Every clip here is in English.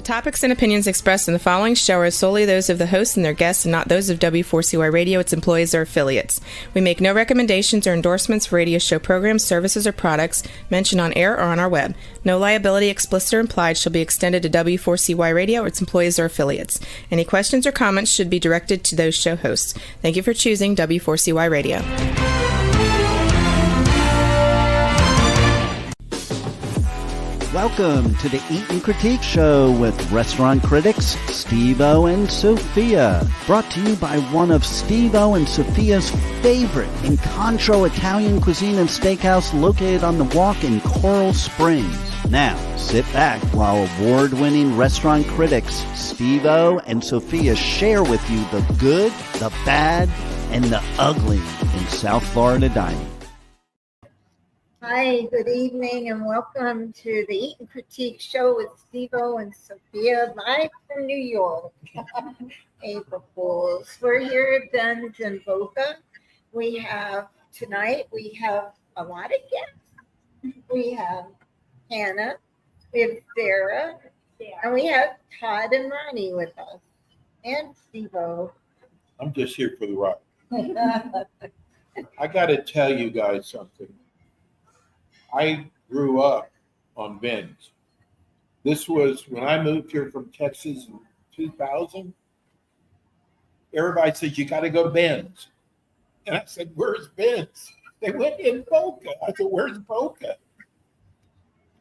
topics and opinions expressed in the following show are solely those of the hosts and their guests and not those of W4CY Radio, its employees, or affiliates. We make no recommendations or endorsements for radio show programs, services, or products mentioned on air or on our web. No liability, explicit or implied, shall be extended to W4CY Radio or its employees or affiliates. Any questions or comments should be directed to those show hosts. Thank you for choosing W4CY Radio. Welcome to the Eat and Critique Show with restaurant critics Steve-O and Sophia. Brought to you by one of Steve-O and Sophia's favorite Incontro Italian cuisine and steakhouse located on the Walk in Coral Springs. Now, sit back while award-winning restaurant critics Steve-O and Sophia share with you the good, the bad, and the ugly in South Florida dining. Hi, good evening, and welcome to the Eat and Critique Show with Steve-O and Sophia, live from New York. April Fools. We're here at Ben's in Boca. Tonight we have a lot of guests. We have Hannah, we have Sarah, and we have Todd and Ronnie with us, and Steve-O. I'm just here for the ride. I got to tell you guys something. I grew up on Ben's. This was when I moved here from Texas in 2000. Everybody said, you got to go to Ben's. And I said, where's Ben's? They went in Boca. I said, where's Boca?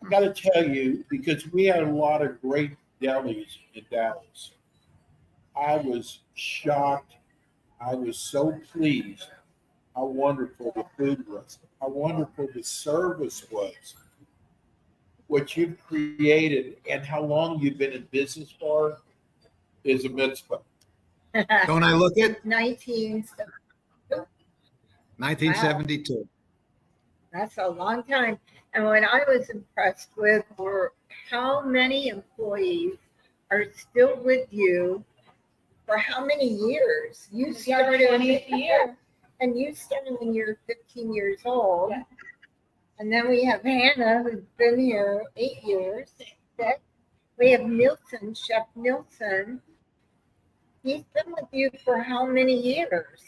I got to tell you, because we had a lot of great delis in Dallas. I was shocked. I was so pleased how wonderful the food was, how wonderful the service was, what you've created, and how long you've been in business for is a mitzvah. Don't I look it? 1972. Wow. That's a long time. And what I was impressed with were how many employees are still with you for how many years? You started 20th year. And you started when you were 15 years old. Yeah. And then we have Hannah, who's been here 8 years. We have Nilsson, Chef Nilsson. He's been with you for how many years?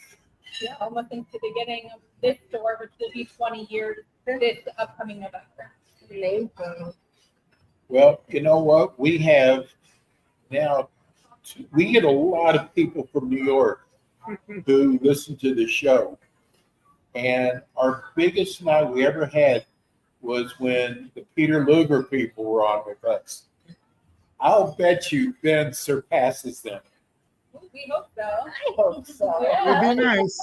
Yeah, almost into the beginning of this store, which will be 20 years this upcoming November. Amazing. Well, you know what? We get a lot of people from New York who listen to the show. And our biggest night we ever had was when the Peter Luger people were on with us. I'll bet you Ben surpasses them. We hope so. I hope so. Yeah. Would be nice.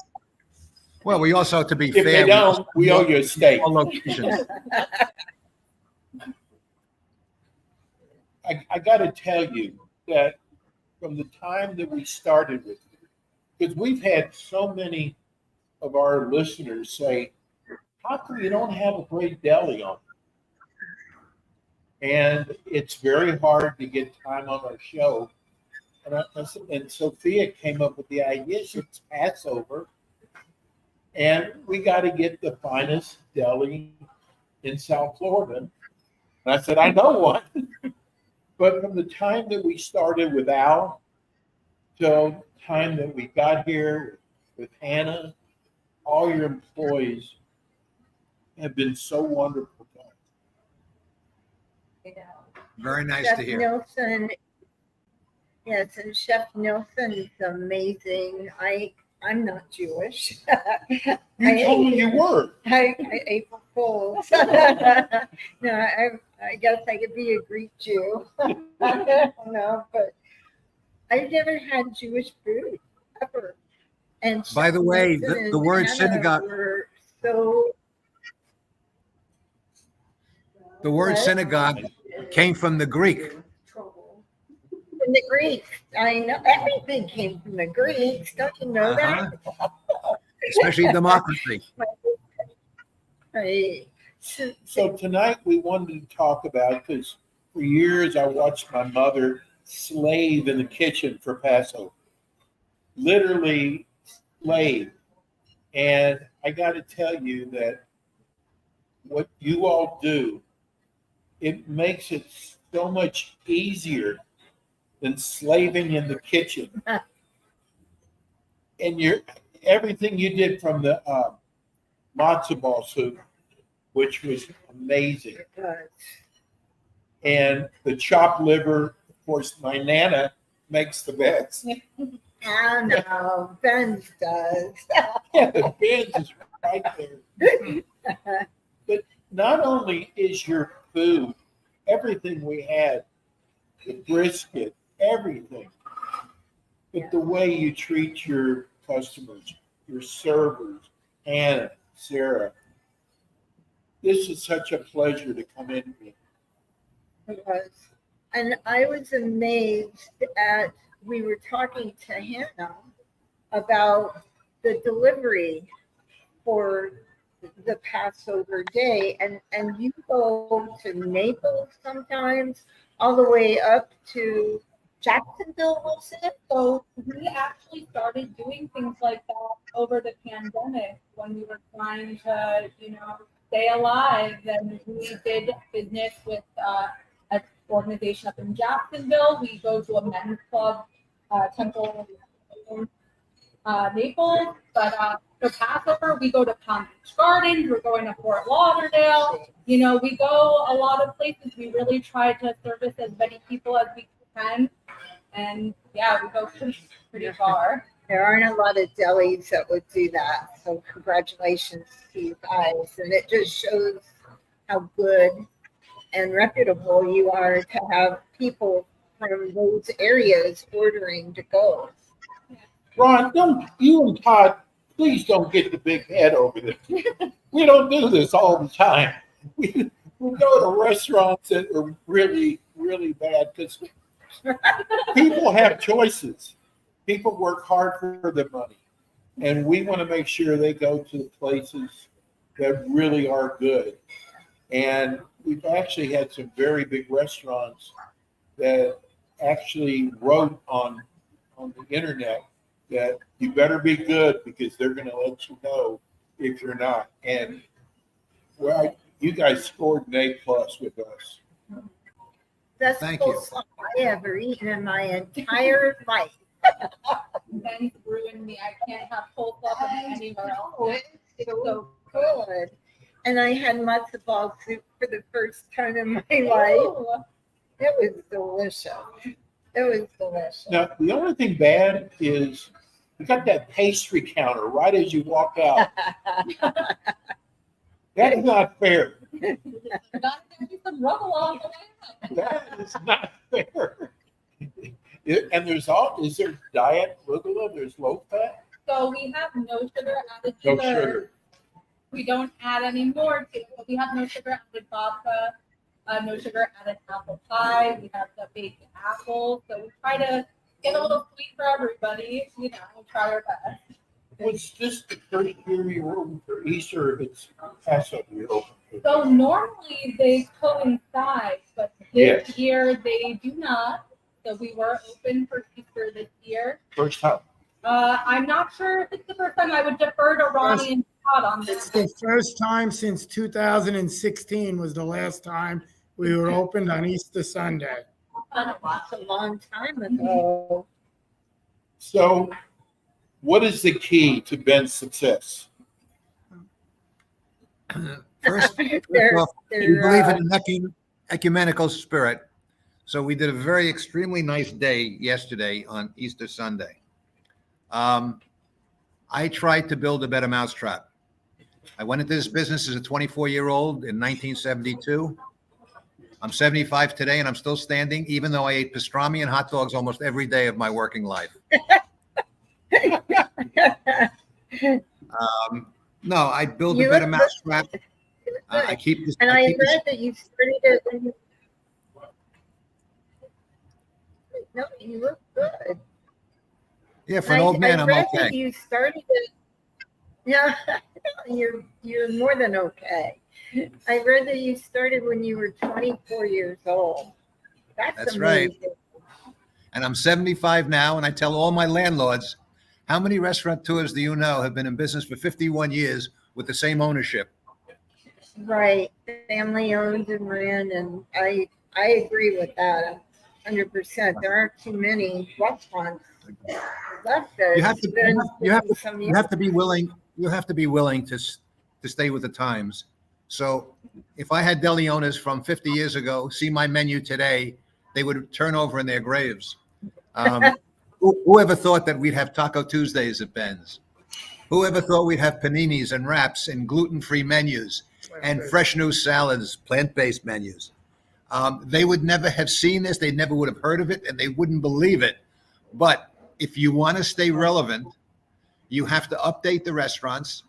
Well, we also, to be If fair, they don't, we owe you a steak. all locations. I got to tell you that from the time that we started with you, because we've had so many of our listeners say, how come you don't have a great deli on? And it's very hard to get time on our show. And Sophia came up with the idea, it's Passover, and we got to get the finest deli in South Florida. And I said, I know one. But from the time that we started with Al till the time that we got here with Hannah, all your employees have been so wonderful. Very nice Chef to hear. Nilsson, yes, and Chef Nilsson is amazing. I'm not Jewish. You told me you were. I April Fools. No, I guess I could be a Greek Jew. I don't know, but I've never had Jewish food ever. And By the way, the word Hannah synagogue, were so. the word What? synagogue came from the Greek. From the Greeks. I know everything came from the Greeks. Don't you know that? Especially democracy. Right. So tonight we wanted to talk about, because for years I watched my mother slave in the kitchen for Passover. Literally slave. And I got to tell you that what you all do, it makes it so much easier than slaving in the kitchen. And everything you did from the matzo ball soup, which was amazing, and the chopped liver. Of course, my Nana makes the best. Oh no, Ben's does. Yeah, the Ben's is right there. But not only is your food, everything we had, the brisket, everything, but the way you treat your customers, your servers, Hannah, Sarah. This is such a pleasure to come in here. It was. And I was amazed at, we were talking to Hannah about the delivery for the Passover day. And you go to Naples sometimes, all the way up to Jacksonville, was it? So we actually started doing things like that over the pandemic when we were trying to, stay alive. And we did business with an organization up in Jacksonville. We go to a men's club, Temple Naples. But for Passover, we go to Palm Beach Gardens. We're going to Fort Lauderdale. We go a lot of places. We really try to service as many people as we can. And yeah, we go pretty far. There aren't a lot of delis that would do that. So congratulations to you guys. And it just shows how good and reputable you are to have people from those areas ordering to go. Ron, you and Todd, please don't get the big head over this. We don't do this all the time. We go to restaurants that are really, really bad because people have choices. People work hard for their money. And we want to make sure they go to the places that really are good. And we've actually had some very big restaurants that actually wrote on the internet that you better be good because they're going to let you know if you're not. And you guys scored an A+ with us. That's Thank the you. most I ever eaten in my entire life. Ben's ruined me. I can't have coleslaw from anywhere else. It's so good. And I had matzo ball soup for the first time in my life. Ooh. It was delicious. It was delicious. Now, the only thing bad is we got that pastry counter right as you walk out. That is not fair. Got to do some rubble on the way out. That is not fair. And is there diet arugula? There's low fat? So we have no sugar added to No the- sugar. We don't add any more to it. We have no sugar added vodka, no sugar added apple pie. We have the baked apple. So we try to get a little sweet for everybody. Try our best. Was this the first year you were open for Easter? Or it's Passover you're open for? So normally they coincide, but this year they do not. So we were open for Easter this year. First time. I'm not sure if it's the first time. I would defer to Ronnie and Todd on It's this. the first time since 2016 was the last time we were opened on Easter Sunday. That's a long time ago. So, what is the key to Ben's success? First They're- off, we they're, believe in an ecumenical spirit. So we did a very extremely nice day yesterday on Easter Sunday. I tried to build a better mousetrap. I went into this business as a 24-year-old in 1972. I'm 75 today and I'm still standing, even though I ate pastrami and hot dogs almost every day of my working life. No, I build a You better look- mousetrap. I keep this. And I keep this- read that you started it when you. No, you look good. Yeah, for an old man, I I'm read that okay. you started it. Yeah, you're more than okay. I read that you started when you were 24 years old. That's right. amazing. And I'm 75 now, and I tell all my landlords, how many restaurateurs do you know have been in business for 51 years with the same ownership? Right, family owned and ran, and I agree with that. 100%. There aren't too many restaurants left. That You have to, some you have to be willing. You have to be willing to stay with the times. So, if I had deli owners from 50 years ago see my menu today, they would turn over in their graves. Whoever thought that we'd have Taco Tuesdays at Ben's? Whoever thought we'd have paninis and wraps and gluten-free menus and fresh new salads, plant-based menus? They would never have seen this. They never would have heard of it, and they wouldn't believe it. But if you want to stay relevant, you have to update the restaurants.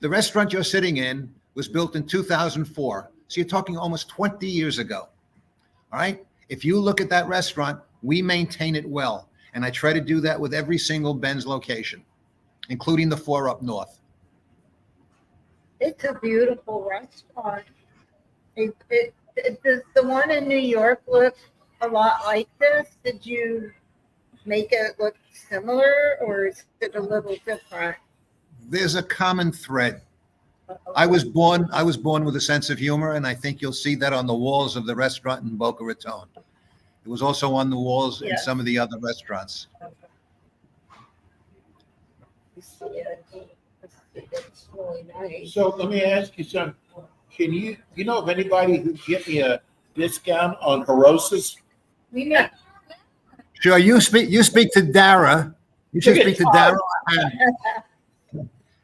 The restaurant you're sitting in was built in 2004. So you're talking almost 20 years ago. All right? If you look at that restaurant, we maintain it well. And I try to do that with every single Ben's location, including the 4 up north. It's a beautiful restaurant. Does the one in New York look a lot like this? Did you make it look similar, or is it a little different? There's a common thread. I was born with a sense of humor, and I think you'll see that on the walls of the restaurant in Boca Raton. It was also on the walls in some of the other restaurants. It's really nice. So let me ask you something. Can you know of anybody who can get me a discount on charoset? We make Sure, you speak to Dara. You should speak to Dara,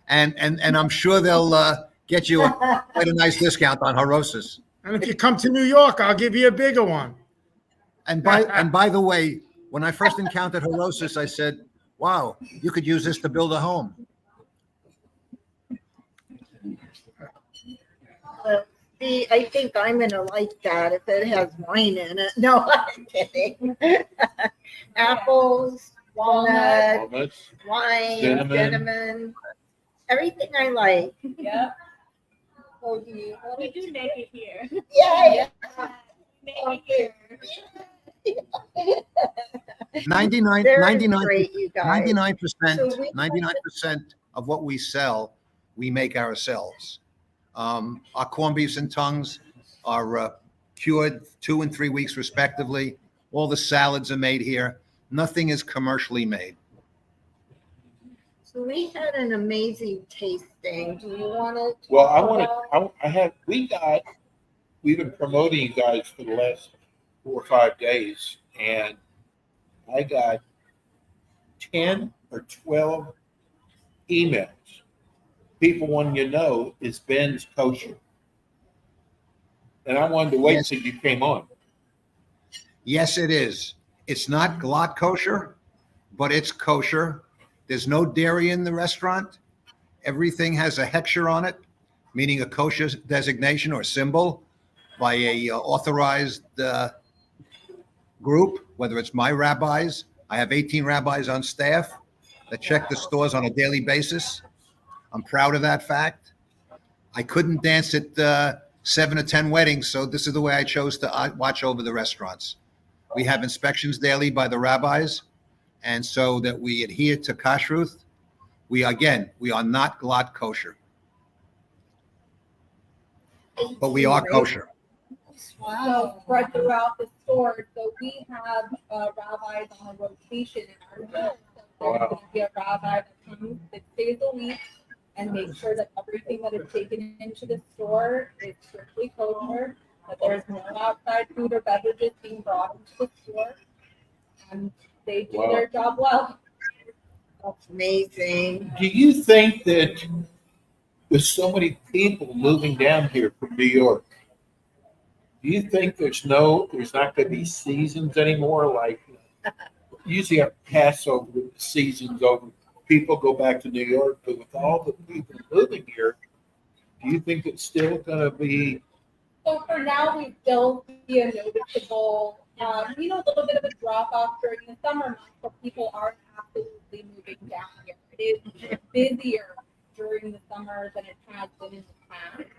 and I'm sure they'll get you quite a nice discount on charoset. And if you come to New York, I'll give you a bigger one. And by the way, when I first encountered charoset, I said, "Wow, you could use this to build a home." See, I think I'm gonna like that if it has wine in it. No, I'm kidding. Apples, walnuts, Walnuts, wine, cinnamon. everything I like. yeah. Oh, do you? We do make it here. Yeah. Make it here. 99% Great, you guys. 99% of what we sell, we make ourselves. Our corned beefs and tongues are cured 2 and 3 weeks respectively. All the salads are made here. Nothing is commercially made. So we had an amazing tasting. Do you want to? Well, we've been promoting you guys for the last 4 or 5 days, and I got 10 or 12 emails. People wanting to know, is Ben's kosher? And I wanted to wait until you came on. Yes, it is. It's not glatt kosher, but it's kosher. There's no dairy in the restaurant. Everything has a hechsher on it, meaning a kosher designation or symbol by a authorized group, whether it's my rabbis. I have 18 rabbis on staff that check the stores on a daily basis. I'm proud of that fact. I couldn't dance at 7 or 10 weddings, so this is the way I chose to watch over the restaurants. We have inspections daily by the rabbis, and so that we adhere to kashrut. We are not glatt kosher, but we are kosher. So spread throughout the store. So we have rabbis on a rotation in our store. So there's going to be a rabbi that comes 6 days a week and make sure that everything that is taken into the store is strictly kosher, that there's no outside food or beverages being brought into the store, and they do their job well. That's amazing. Do you think that with so many people moving down here from New York, do you think there's not going to be seasons anymore? Like usually our Passover season's over. People go back to New York, but with all the people moving here, do you think it's still going to be? So for now, we still see a noticeable, a little bit of a drop off during the summer months, but people are absolutely moving down here. It is busier during the summer than it has been in the past,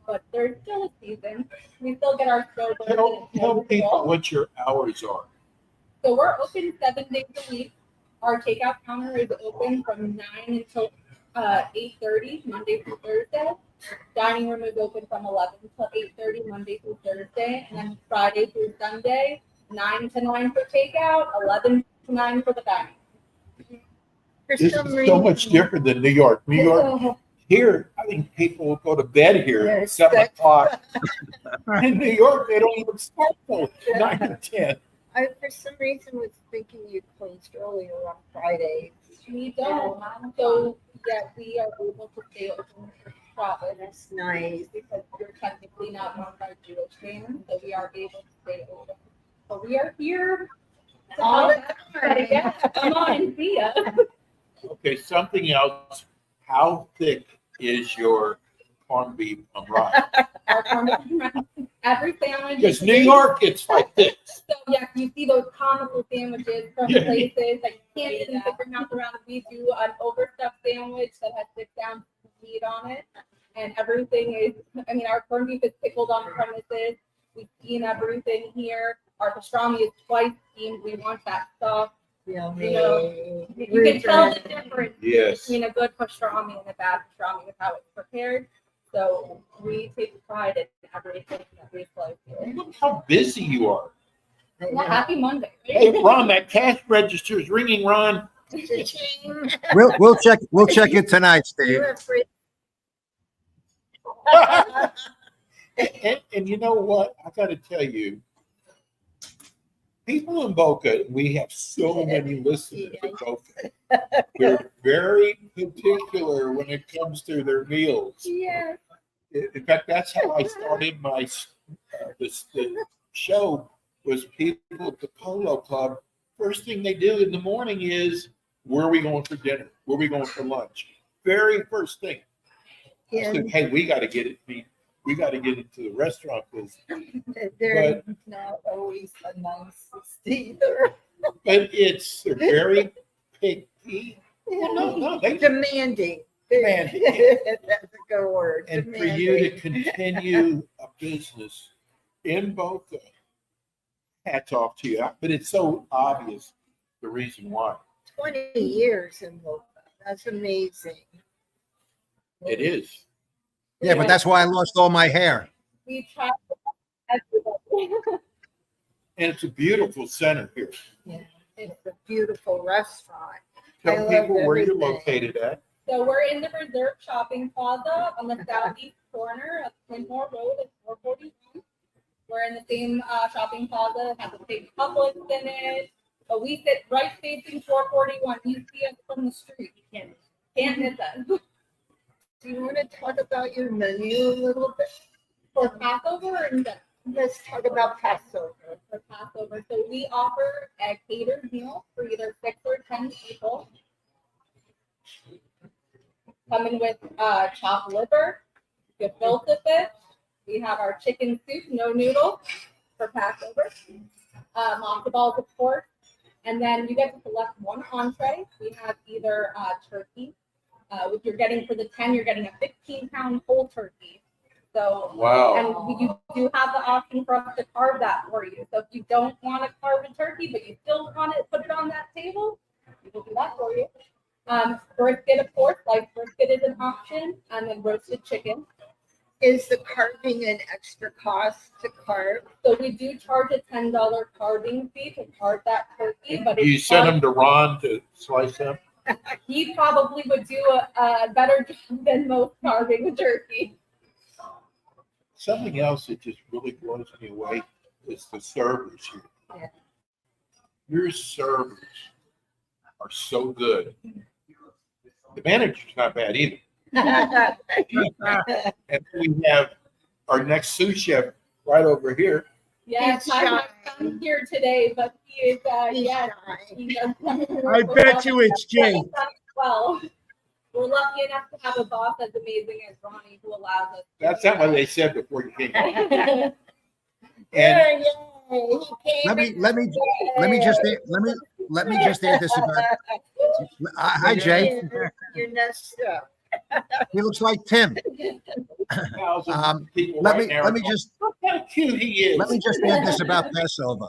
but there's still a season. We still get our snowbirds. Tell people what your hours are. So we're open 7 days a week. Our takeout counter is open from 9 until 8:30, Monday through Thursday. Dining room is open from 11 till 8:30, Monday through Thursday. And then Friday through Sunday, 9 to 9 for takeout, 11 to 9 for the dining. For This some is so much reason- different than New York. New York, here, I think people will go to bed here Yeah, at 7 that's- o'clock. In New York, they don't even start till 9 or 10. I, for some reason, was thinking you closed earlier on Fridays. We don't, so yeah, we are able to stay open for Shabbat. That's nice. Because we're technically not run by Jewish fans, so we are able to stay open. But we are here. to All help the everybody. time. Yeah, come on and see us. Okay, something else. How thick is your corned beef on rye? Every sandwich. Because is New York, it's like this. So yeah, you see those comical sandwiches from Yeah. places that you can't even stick your mouth around. We do an overstuffed sandwich that has 6 ounces of meat on it, and everything is. I mean, our corned beef is pickled on premises. We steam everything here. Our pastrami is twice steamed. We want that stuff. Yummy. You can tell the difference Yes. between a good pastrami and a bad pastrami with how it's prepared. So we take pride in everything that we slice here. Look how busy you are. Well, happy Monday. Hey, Ron, that cash register is ringing, Ron. Cha-ching. We'll check it tonight, Steve. You're afraid- And you know what? I got to tell you, people in Boca, we have so many listeners in Boca. They're very particular when it comes to their meals. Yes. In fact, that's how I started my the show. Was people at the Polo Club, first thing they do in the morning is, where are we going for dinner? Where are we going for lunch? Very first thing. I said, And hey, we got to get it. We got to get into the restaurant business. they're not always the nicest either. But they're very picky. Well, no, they Demanding. Demanding. That's a good word. and for you to Demanding. continue a business in Boca, hats off to you. But it's so obvious the reason why. 20 years in Boca. That's amazing. It is. Yeah, but that's why I lost all my hair. We try everybody. And it's a beautiful center here. It's a beautiful restaurant. I Tell love people where you're everything. located at. So we're in the Reserve Shopping Plaza on the southeast corner of Clint Moore Road at 441. We're in the same shopping plaza, has a big Publix in it, but we sit right facing 441. You see us from the street. You can't miss us. Do you want to talk about your menu a little bit? For Passover or in general? Let's talk about Passover. For Passover. So we offer a catered meal for either 6 or 10 people. Coming with chopped liver, gefilte fish. We have our chicken soup, no noodles, for Passover. Matzo balls, of course. And then you get to select one entree. We have either turkey. If you're getting for the 10, you're getting a 15-pound whole turkey. So, Wow. and you do have the option for us to carve that for you. So if you don't want to carve a turkey, but you still want to put it on that table, we will do that for you. Brisket, of course, like brisket is an option, and then roasted chicken. Is the carving an extra cost to carve? So we do charge a $10 carving fee to carve that turkey, but You it's send fun. them to Ron to slice them? He probably would do a better job than most carving a turkey. Something else that just really blows me away is the servers here. Yeah. Your servers are so good. The manager's not bad either. And we have our next sous chef right over here. Yes, He's I'm shy. not come here today, but he is, He's yes. shy. He does come to I work with bet us. you it's Jake. Well, we're lucky enough to have a boss as amazing as Ronnie who allows us. to That's do not what that. they said before you came. And Yeah, yeah, he came Let in me just add this about. Hi, Jay. You're messed up. He looks like Tim. thousands of people Let right me now let me are going, just "Look how cute he is." let me just add this about Passover.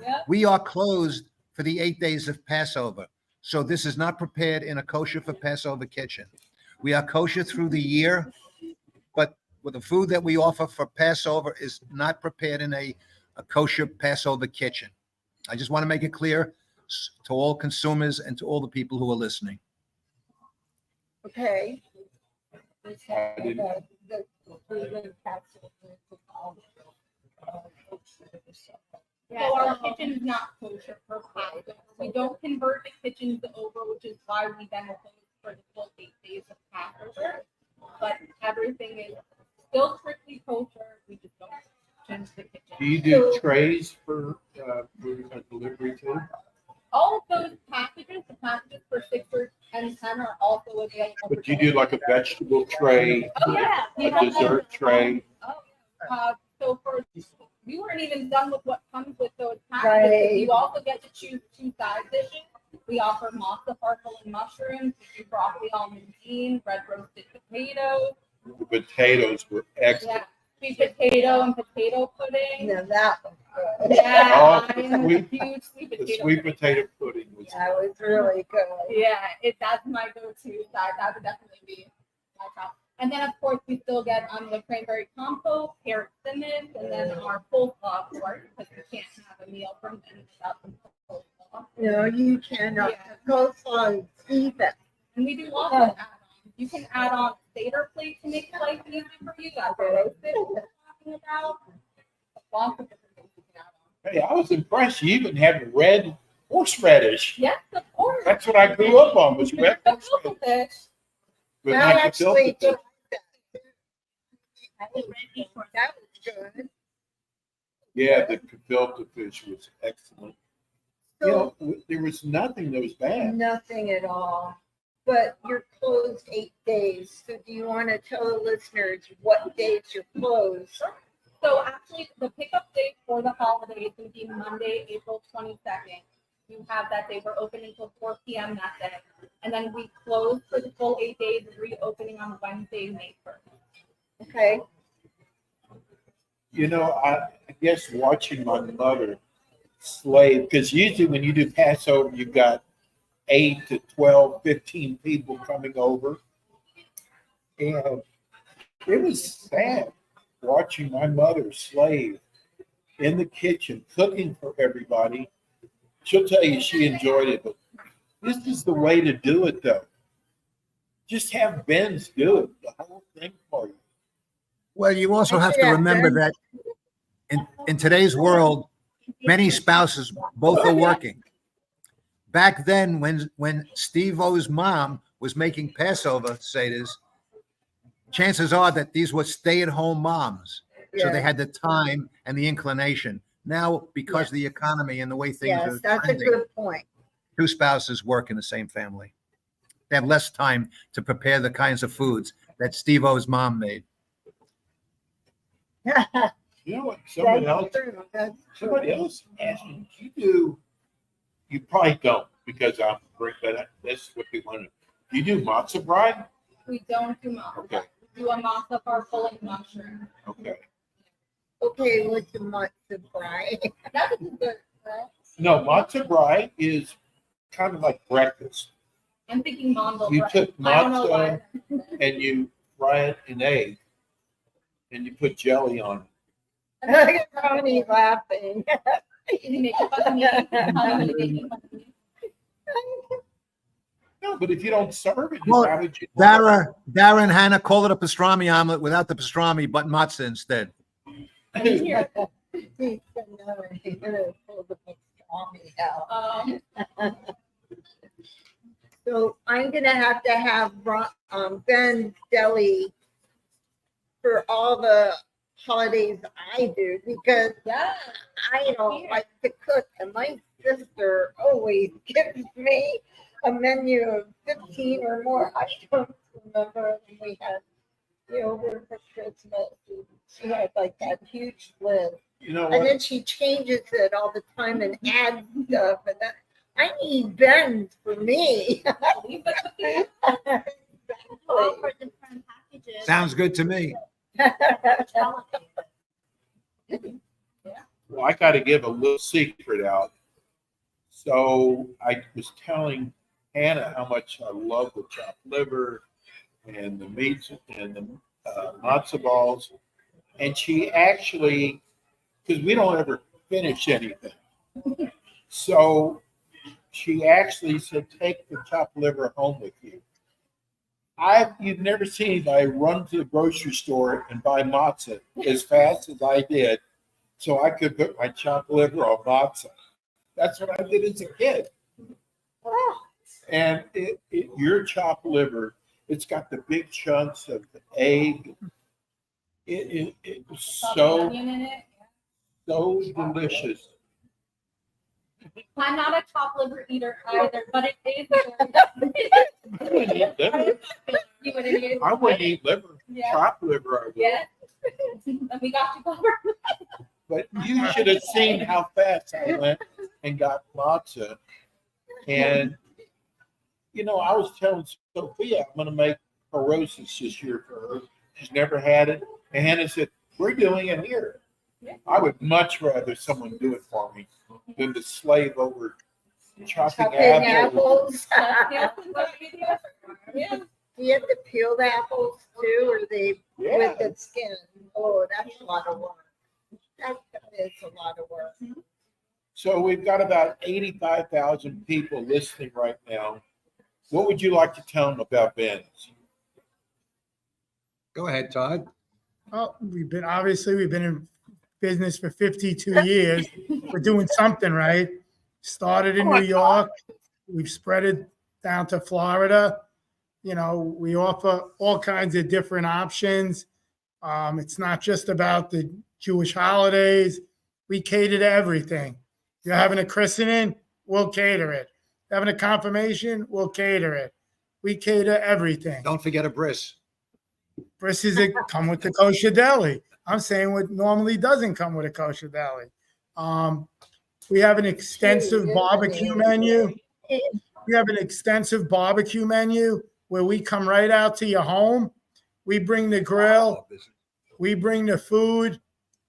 Yeah. We are closed for the 8 days of Passover. So this is not prepared in a kosher for Passover kitchen. We are kosher through the year, but with the food that we offer for Passover is not prepared in a kosher Passover kitchen. I just want to make it clear to all consumers and to all the people who are listening. Okay. So our kitchen is not kosher for Passover. We don't convert the kitchens over, which is why we then close for the full 8 days of Passover. But everything is still strictly kosher. We just don't change the kitchen. Do you do trays for delivery too? All of those packages, the packages for 6 and 10 are also available. But you do like a vegetable tray, Oh yeah, a dessert tray. So we weren't even done with what comes with those packages. Right. You also get to choose 2 side dishes. We offer matzo, farfalle, and mushrooms. We do broccoli, almondine, red roasted potatoes. The potatoes were excellent. Yeah, sweet potato and potato pudding. No, that was good. Yeah, Oh, I am a sweet- huge sweet The potato. sweet pudding. potato pudding was. That was really good. Yeah, that's my go-to side. That would definitely be my top. And then, of course, we still get the cranberry compote, carrot cinnamon, and then our coleslaw, of course, because we can't have a meal from them without some coleslaw. No, you cannot. Yeah. Coleslaw is even. And we do also add on. You can add on a Seder plate to make life easy for you. That's what roasted we're talking about. Lots of different things you can add on. Hey, I was impressed. You even had red horseradish. Yes, of course. That's what I grew up on was red The horseradish. local dish. With I like actually gefilte. did that. That was good. Yeah, the gefilte fish was excellent. You So know, there was nothing that was bad. nothing at all. But you're closed 8 days. So do you want to tell the listeners what days you're closed? So actually, the pickup date for the holiday is going to be Monday, April 22nd. You have that day. We're open until 4 p.m. that day. And then we close for the full 8 days, reopening on Wednesday, May 1st. Okay. You know, I guess watching my mother slave, because usually when you do Passover, you've got 8 to 12, 15 people coming over. And it was sad watching my mother slave in the kitchen, cooking for everybody. She'll tell you she enjoyed it, but this is the way to do it, though. Just have Ben's do it, the whole thing for you. Well, you also have to Yeah, remember Ben. that in today's world, many spouses both are working. Back then, when Steve-O's mom was making Passover seders, chances are that these were stay-at-home moms. So they Yeah. had the time and the inclination. Now, because of the economy and the way things Yes, are that's a trending, good point. 2 spouses work in the same family. They have less time to prepare the kinds of foods that Steve-O's mom made. You know what? Somebody else asked me, you probably don't because I'm great, but that's what people want to. Do you do matzo bride? We don't do matzo. Okay. We do a matzo, farfalle, and mushroom. Okay. Okay, with the matzo bride. That's good, right? No, matzo bride is kind of like breakfast. I'm thinking mando. You bread. took I don't know matzo why. and you fry it in egg and you put jelly on it. Tony laughing. You make fun of me. I'm making fun of me. No, but if you don't serve it, Well, why would you? Dara and Hannah call it a pastrami omelet without the pastrami, but matzah instead. I didn't hear it. He's gonna pull the pastrami out. So I'm gonna have Ben's Deli for all the holidays I do because Yeah. I don't like to cook, and my sister always gives me a menu of 15 or more. I don't remember when we had over for Christmas. She had like that huge list, You know and what? then she changes it all the time and adds stuff. And I need Ben's for me. Offer different packages. Sounds good to me. Well, I got to give a little secret out. So I was telling Hannah how much I love the chopped liver and the meats and the matzo balls. And she actually, because we don't ever finish anything, So she actually said, take the chopped liver home with you. You've never seen anybody run to the grocery store and buy matzo as fast as I did, so I could put my chopped liver on matzo. That's what I did as a kid. And your chopped liver, it's got the big chunks of the egg. It was so delicious. I'm not a chopped liver eater either, but it is I wouldn't eat liver. You wouldn't eat I wouldn't eat liver. Yeah. Chopped liver, I would. Yeah. And we got you covered. But you should have seen how fast I went and got matzo. And, you know, I was telling Sophia I'm going to make charoset this year for her. She's never had it. And Hannah said, we're doing it here. I would much rather someone do it for me than to slave over chopping apples. Yeah. Do you have to peel the apples too, or they with the skin? Oh, that's a lot of work. That is a lot of work. So we've got about 85,000 people listening right now. What would you like to tell them about Ben's? Go ahead, Todd. Well, we've been in business for 52 years. We're doing something right. Started in New York. We've spread it down to Florida. You know, we offer all kinds of different options. It's not just about the Jewish holidays. We cater to everything. You're having a christening, we'll cater it. You're having a confirmation, we'll cater it. We cater everything. Don't forget a bris. Brises that come with the kosher deli. I'm saying what normally doesn't come with a kosher deli. We have an extensive barbecue menu. We have an extensive barbecue menu where we come right out to your home. We bring the grill, we bring the food,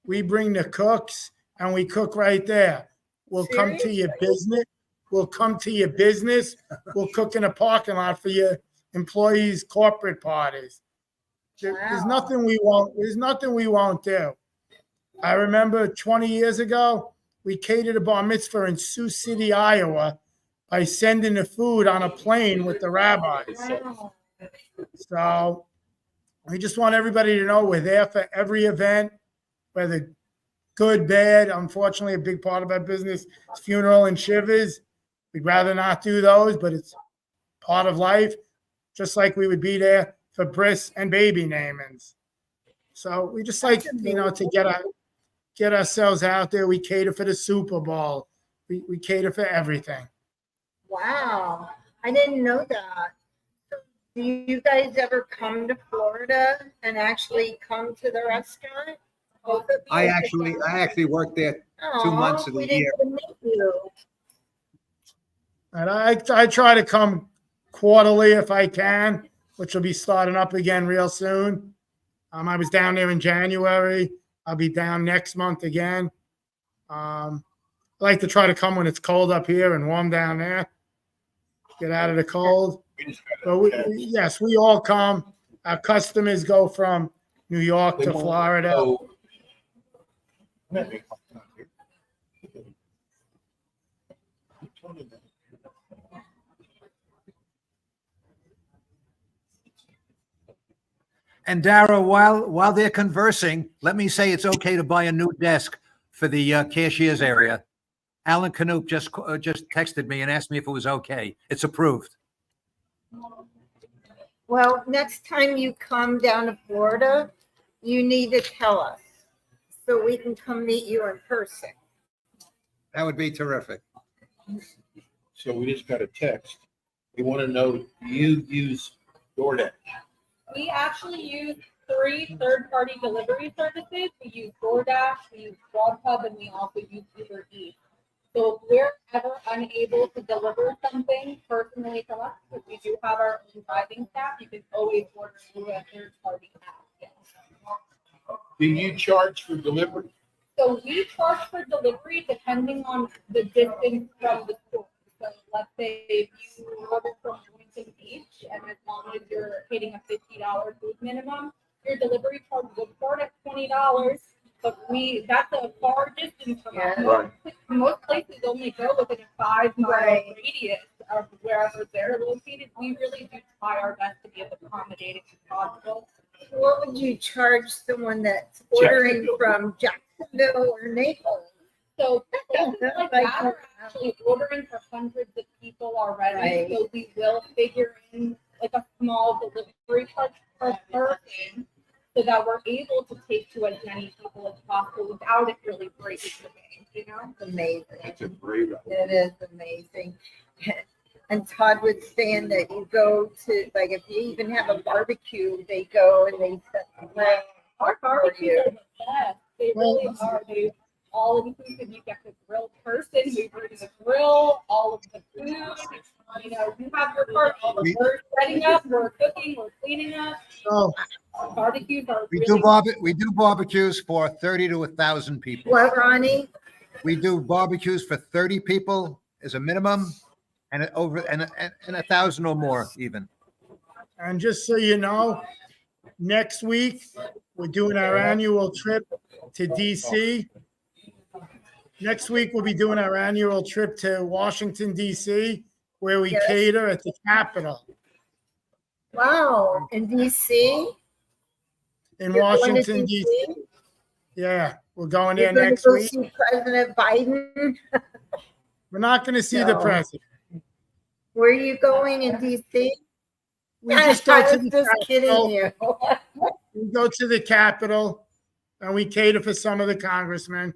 we bring the cooks, and we cook right there. We'll come to your business. We'll come to your business. We'll cook in a parking lot for your employees' corporate parties. There's nothing we won't. There's nothing we won't do. I remember 20 years ago, we catered a bar mitzvah in Sioux City, Iowa, by sending the food on a plane with the rabbis. So we just want everybody to know we're there for every event, whether good, bad. Unfortunately, a big part of our business is funeral and shivers. We'd rather not do those, but it's part of life, just like we would be there for bris and baby namings. So we just like, you know, to get ourselves out there. We cater for the Super Bowl. We cater for everything. Wow, I didn't know that. Do you guys ever come to Florida and actually come to the restaurant? I actually worked there 2 months of the year. We didn't meet you. And I try to come quarterly if I can, which will be starting up again real soon. I was down there in January. I'll be down next month again. I like to try to come when it's cold up here and warm down there. Get out of the cold. But yes, we all come. Our customers go from New York to Florida. And Dara, while they're conversing, let me say it's okay to buy a new desk for the cashier's area. Alan Canoop just texted me and asked me if it was okay. It's approved. Well, next time you come down to Florida, you need to tell us so we can come meet you in person. That would be terrific. So we just got a text. We want to know, do you use DoorDash? We actually use 3 third-party delivery services. We use DoorDash, we use Grubhub, and we also use Uber Eats. So if we're ever unable to deliver something personally from us, because we do have our own driving staff, you can always order through a third-party app. Do you charge for delivery? So we charge for delivery depending on the distance from the store. So let's say if you order from Boynton Beach, and as long as you're hitting a $50 food minimum, your delivery charge will start at $20. but that's a far distance from us. Yeah. Most places only go within a 5-mile Right. radius of wherever they're located. We really do try our best to be as accommodating as possible. What would you charge someone that's ordering from Jacksonville or Naples? So places like that are actually ordering for hundreds of people already. Right. So we will figure in like a small delivery charge per person so that we're able to take to as many people as possible without it really breaking the bank, you know? It's amazing. That's a great idea. It is amazing. And Todd was saying that you go to, like, if you even have a barbecue, they go and they set the grill. Our barbecues are the best. They really are. They all inclusive. You get the grill person. We bring the grill, all of the food. You know, you have your part. We're setting up. We're cooking. We're cleaning up. So Barbecues are. We really do barbecues for 30 to 1,000 people. What, Ronnie? We do barbecues for 30 people as a minimum, and over and 1,000 or more even. And just so you know, next week, we're doing our annual trip to DC. Next week, we'll be doing our annual trip to Washington, DC, where we Yes. cater at the Capitol Wow, in DC? in You're going to Washington, DC. Yeah, we're going there You're going to next go week. see President Biden? We're not going to see the No. president. Where are you going in DC? We just go to I the was just kidding Capitol. you. We go to the Capitol, and we cater for some of the congressmen.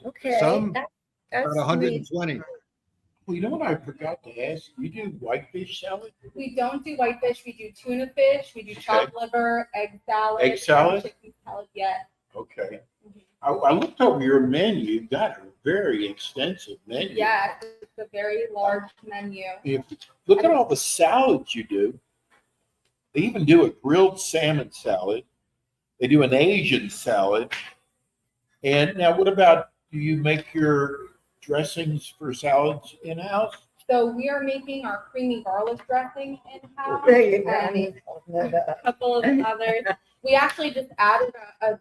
Okay. Some, that's About neat. 120. Well, you know what I forgot to ask? You do whitefish salad? We don't do whitefish. We do tuna fish. We do chopped liver, egg salad. Egg salad? Chicken salad. Yes. Okay. I looked over your menu. You've got a very extensive menu. Yes. It's a very large menu. Look at all the salads you do. They even do a grilled salmon salad. They do an Asian salad. And now, what about, do you make your dressings for salads in-house? So we are making our creamy garlic dressing in-house. There you go. and a couple of others. We actually just added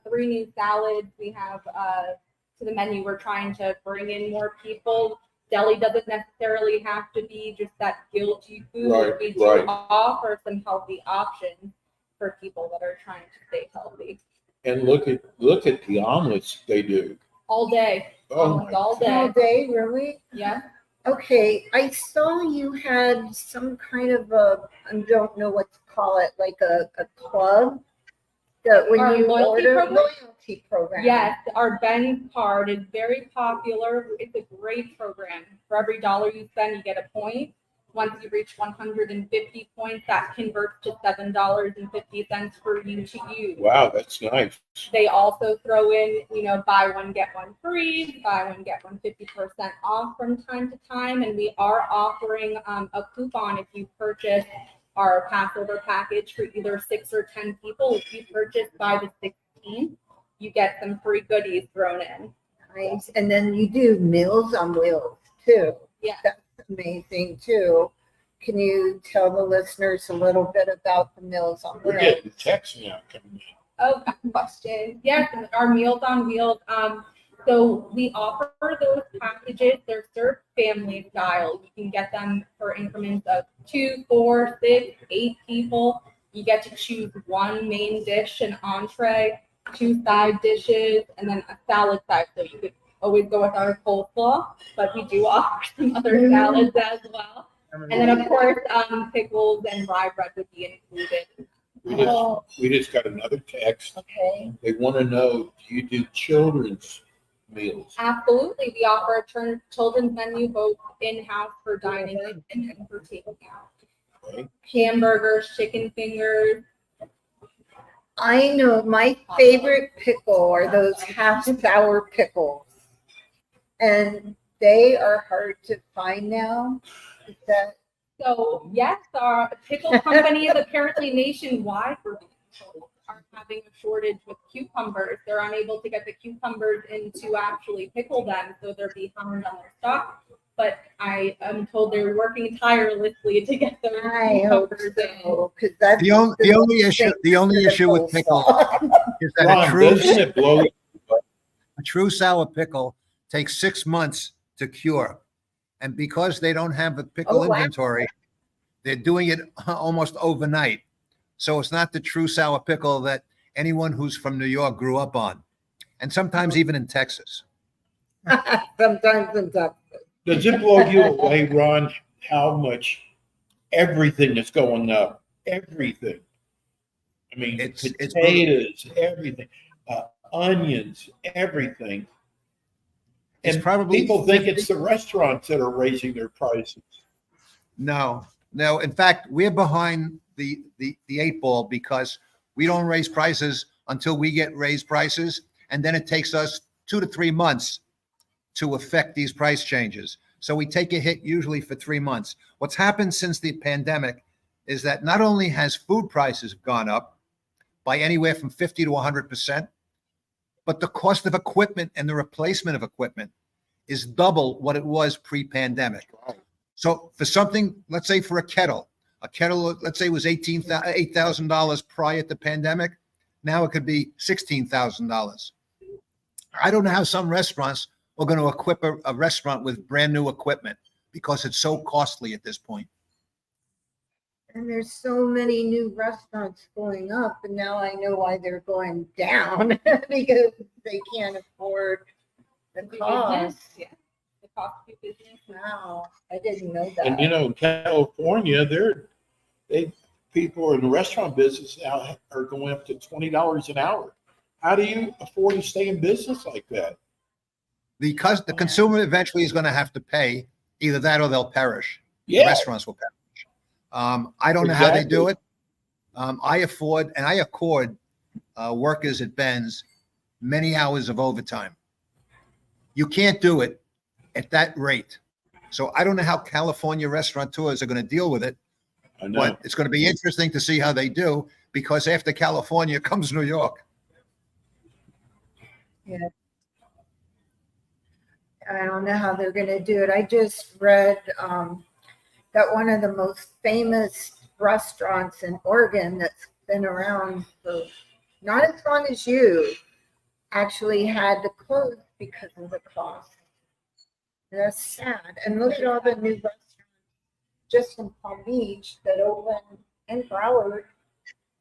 3 new salads. We have to the menu. We're trying to bring in more people. Deli doesn't necessarily have to be just that guilty food. Right, We do right. offer some healthy options for people that are trying to stay healthy And look at the omelets they do. all day. Oh, Almost all All day. day, really? Yeah. Okay, I saw you had some kind of I don't know what to call it, like a club that when Our you loyalty order program? loyalty program. Yes, our Ben card is very popular. It's a great program. For every $1 you spend, you get a point. Once you reach 150 points, that converts to $7.50 for you to use. wow, that's nice. They also throw in, buy one, get one free, buy one, get one 50% off from time to time. And we are offering a coupon if you purchase our Passover package for either 6 or 10 people. If you purchase by the 16th, you get some free goodies thrown in. Nice. And then you do Meals on Wheels too. Yeah. That's amazing too. Can you tell the listeners a little bit about the Meals on We're Wheels? getting texts now coming in. Oh, good question. Yes, our Meals on Wheels. So we offer those packages. They're served family style. You can get them for increments of 2, 4, 6, 8 people. You get to choose one main dish, an entree, 2 side dishes, and then a salad side. So you could always go with our coleslaw, but we do offer some other salads as well. And then of course, pickles and rye bread would be included. We just got another text. Okay. They want to know, do you do children's meals? Absolutely. We offer a children's menu both in-house for dining and for taking out. Okay. Hamburgers, chicken fingers. I know my favorite pickle are those half-sour pickles. And they are hard to find now. Is that So yes, our pickle companies apparently nationwide are having a shortage with cucumbers. They're unable to get the cucumbers in to actually pickle them, so they're behind on their stock. But I am told they're working tirelessly to get those I hope cucumbers in. so, because that's The only issue with pickles, is that Ron, doesn't it blow you? a true sour pickle takes 6 months to cure. And because they don't have a pickle Oh, wow. inventory, they're doing it almost overnight. So it's not the true sour pickle that anyone who's from New York grew up on. And sometimes even in Texas. Sometimes in Texas. Does it blow you away, Ron, how much everything is going up? Everything. I mean, It's potatoes, everything, onions, everything. It's And probably people think it's the restaurants that are raising their prices. No. In fact, we're behind the 8 ball because we don't raise prices until we get raised prices. And then it takes us 2 to 3 months to affect these price changes. So we take a hit usually for 3 months. What's happened since the pandemic is that not only has food prices gone up by anywhere from 50 to 100%, but the cost of equipment and the replacement of equipment is double what it was pre-pandemic. So for something, let's say for a kettle, let's say was $8,000 prior to pandemic. Now it could be $16,000. I don't know how some restaurants are going to equip a restaurant with brand new equipment because it's so costly at this point. And there's so many new restaurants going up, and now I know why they're going down because they can't afford the cost. Yeah. The cost of business. Wow, I didn't know that. And in California, people in the restaurant business now are going up to $20 an hour. How do you afford to stay in business like that? Because the consumer eventually is going to have to pay either that or they'll perish. Yeah. The restaurants will perish. I don't know how they do it. I afford and I accord workers at Ben's many hours of overtime. You can't do it at that rate. So I don't know how California restaurateurs are going to deal with it. I know. But it's going to be interesting to see how they do because after California comes New York. Yeah. I don't know how they're going to do it. I just read that one of the most famous restaurants in Oregon that's been around for not as long as you actually had to close because of the cost. That's sad. And look at all the new restaurants just in Palm Beach that opened in Broward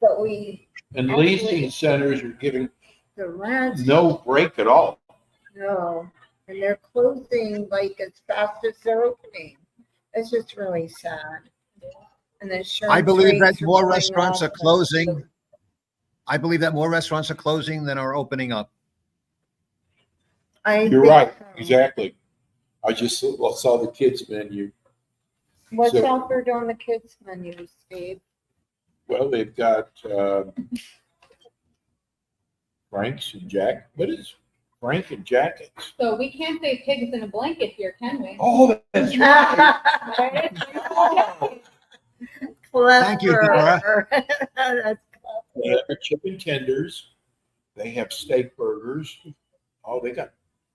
that we And actually- leasing centers are giving the rent. no break at all. No, and they're closing like as fast as they're opening. It's just really sad. And the insurance I believe that rates more going restaurants up are closing. I believe that more restaurants are closing than are opening up. You're right, exactly. I just saw the kids menu. What's So- offered on the kids menu, Steve? Well, they've got Frank's and Jack. What is Frank and Jackets? So we can't say pigs in a blanket here, can we? Oh, that's right. Clever. Thank you, Dora. That's They have chicken tenders. They have steak burgers. Oh, they got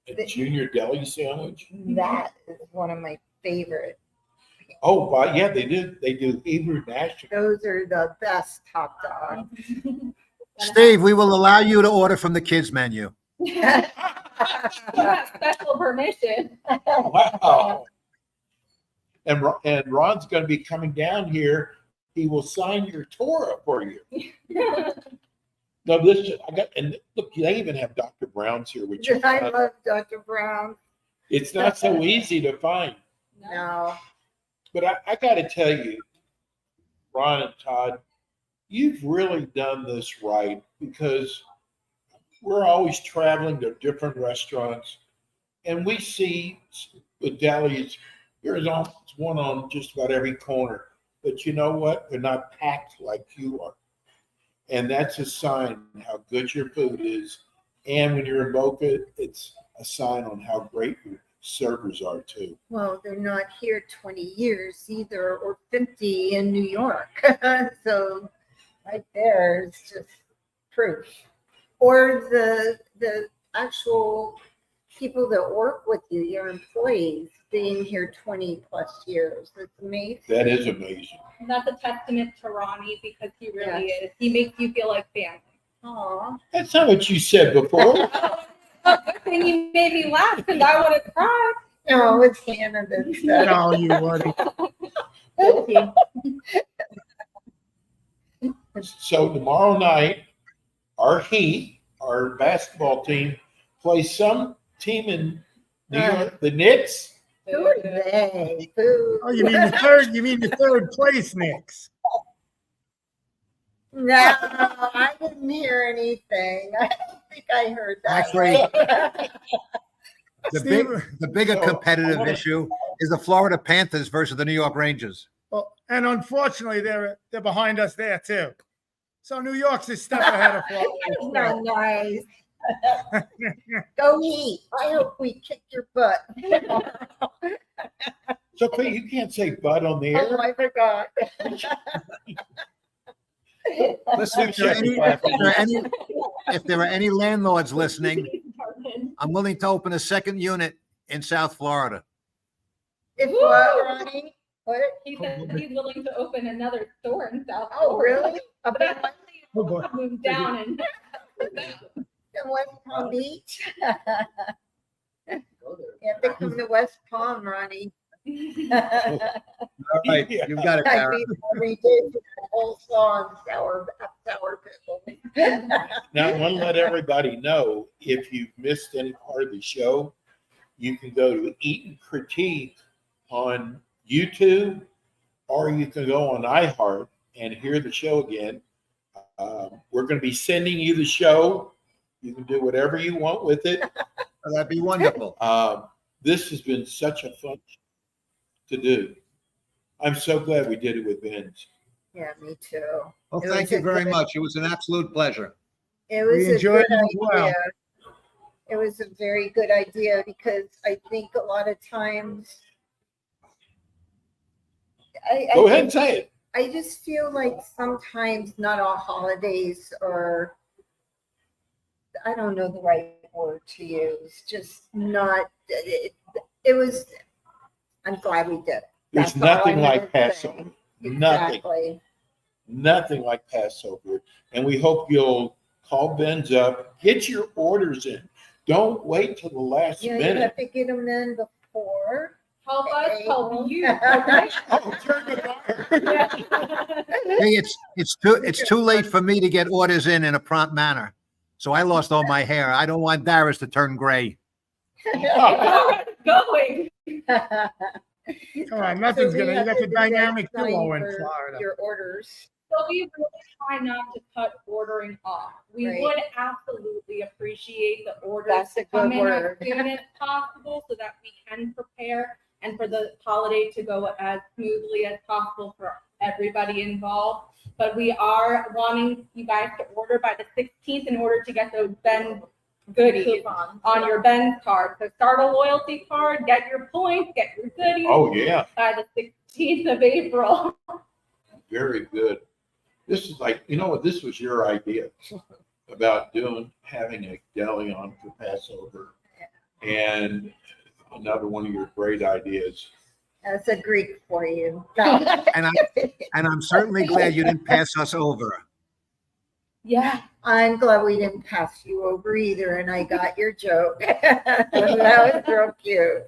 a junior deli sandwich. That is one of my favorite. Oh, well, yeah, they did. They do Hebrew National. Those are the best hot dogs. Steve, we will allow you to order from the kids menu. You have special permission. Wow. And Ron's going to be coming down here. He will sign your Torah for you. No, I got, and look, they even have Dr. Brown's here, which is I love Dr. Brown. it's not so easy to find. No. But I got to tell you, Ron and Todd, you've really done this right because we're always traveling to different restaurants and we see the delis. There's one on just about every corner. But you know what? They're not packed like you are. And that's a sign how good your food is. And when you're in Boca, it's a sign on how great your servers are too. Well, they're not here 20 years either, or 50 in New York. So right there is just proof. Or the actual people that work with you, your employees, being here 20 plus years. It's amazing. That is amazing. And that's a testament to Ronnie because he really is. He makes you feel like family. Aw. That's not what you said before. Good thing you made me laugh because I would have cried. No, it's Hannah that said. No, you wouldn't. Thank you. So tomorrow night, our Heat, our basketball team, plays some team in New York, the Knicks. Who are they? Who? Oh, you mean the third? You mean the third place Knicks? No, I didn't hear anything. I don't think I heard that. Actually, Steve- the bigger competitive issue is the Florida Panthers versus the New York Rangers. Well, and unfortunately, they're behind us there too. So New York's a step ahead of That's Florida. not nice. Go Heat. I hope we kick your butt. So Clint, you can't say "bud" on the Oh, air. I forgot. Listen, if there are any landlords listening, I'm willing to open a second unit in South Florida. If what, Ronnie? What? He said he's willing to open another store in South Oh, Florida. really? Up in West- Oh, boy. Move down and in West Palm Beach? You have to come to West Palm, Ronnie. All right, you've got it, I Karen. read every day the whole song, sour pickle. Now, I want to let everybody know, if you've missed any part of the show, you can go to Eat and Critique on YouTube, or you can go on iHeart and hear the show again. We're going to be sending you the show. You can do whatever you want with it. That'd be wonderful. This has been such a fun to do. I'm so glad we did it with Ben's. Yeah, me too. Well, It thank was you a very good- much. It was an absolute pleasure. It was We a enjoyed good it as well. idea. It was a very good idea because I think a lot of times Go ahead and say it. I just feel like sometimes not all holidays are, I don't know the right word to use, just not, it was, I'm glad we did. There's That's all nothing I'm like gonna Passover. say. Nothing. Exactly. Nothing like Passover. And we hope you'll call Ben's up, get your orders in. Don't wait till the last Yeah, you minute. have to get them in before. help us help you. Oh, turn the bar. Hey, it's too late for me to get orders in a prompt manner. So I lost all my hair. I don't want Darius to turn gray. Going. Come on, nothing's So we gonna. You have got to the dynamic design duo in for Florida. Your orders. So we really try not to cut ordering off. We Right. would absolutely appreciate the orders That's a to come good in word. as soon as possible so that we can prepare and for the holiday to go as smoothly as possible for everybody involved. But we are wanting you guys to order by the 16th in order to get those Ben goodies on your Ben card. So start a loyalty card, get your points, get your goodies Oh, yeah. by the 16th of April. Very good. This is like, you know what, this was your idea about having a deli on for Passover. And another one of your great ideas. That's a Greek for you. And I'm certainly glad you didn't pass us over. Yeah. I'm glad we didn't pass you over either, and I got your joke. That was real cute.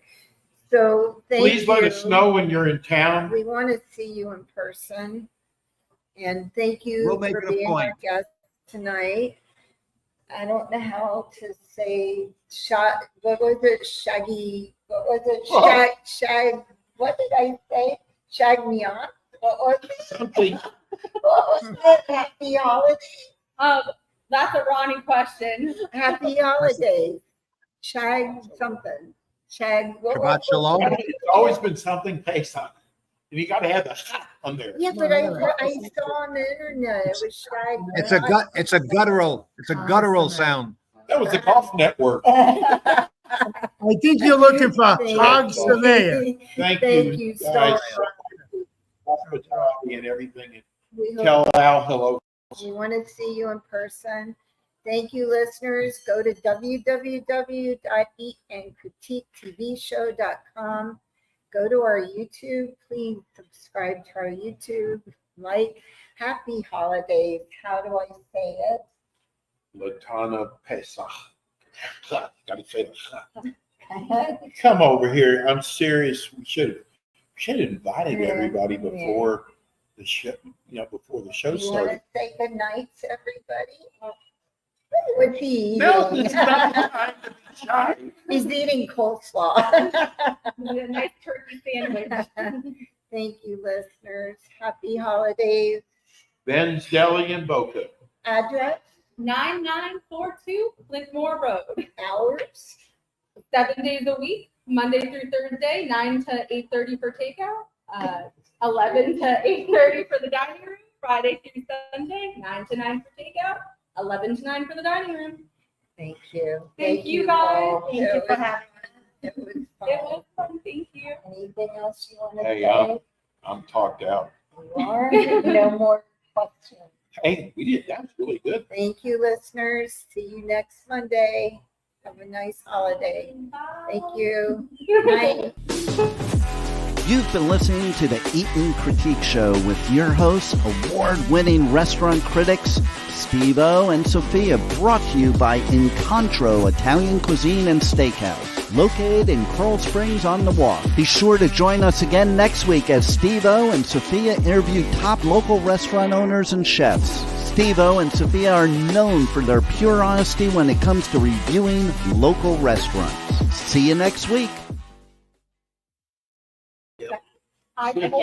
So thank you. Please let us know when you're in town. We want to see you in person. And thank you We'll make for it a being our point. guest tonight. I don't know how to say what was it? Shaggy. What was it? Oh. Shag. What did I say? Shag Sameach. What was it? Something. What was it? Happy holidays. That's a Ronnie question. Happy holidays. Shag something. Shag. what was Shabbat it? shalom. It's always been something based on. And you got to have the on there. Yeah, but I saw on the internet it was shag. It's a guttural sound. That was the Golf Network. I I think you're looking for Shag Sameach. Thank Thank you, you so guys. much. Hospitality and everything. We hope Tell Al hello. we want to see you in person. Thank you, listeners. Go to www.eatandcritiquetvshow.com. Go to our YouTube. Please subscribe to our YouTube. Like, happy holidays. How do I say it? Latana Pesach. Gotta say that. Come over here. I'm serious. We should have invited everybody before the show. Before the show You want to started. say good night to everybody? What's he eating? No, it's not time to be shy. He's eating coleslaw. A nice turkey sandwich. Thank you, listeners. Happy holidays. Ben's Deli in Boca. Address, 9942 Clint Moore Road. hours, 7 days a week, Monday through Thursday, 9 to 8:30 for takeout, 11 to 8:30 for the dining room, Friday through Sunday, 9 to 9 for takeout, 11 to 9 for the dining room. thank you. Thank you, guys. all. Thank you for having us. It was It fun. was fun. Thank you. Anything else you want to Hey, say? I'm talked out. You are? No more questions. Hey, we did. That was really good. Thank you, listeners. See you next Monday. Have a nice holiday. Thank you. Night. You've been listening to the Eatin' Critique Show with your hosts, award-winning restaurant critics Steve-O and Sophia, brought to you by Incontro Italian Cuisine and Steakhouse, located in Coral Springs on the Walk. Be sure to join us again next week as Steve-O and Sophia interview top local restaurant owners and chefs. Steve-O and Sophia are known for their pure honesty when it comes to reviewing local restaurants. See you next week.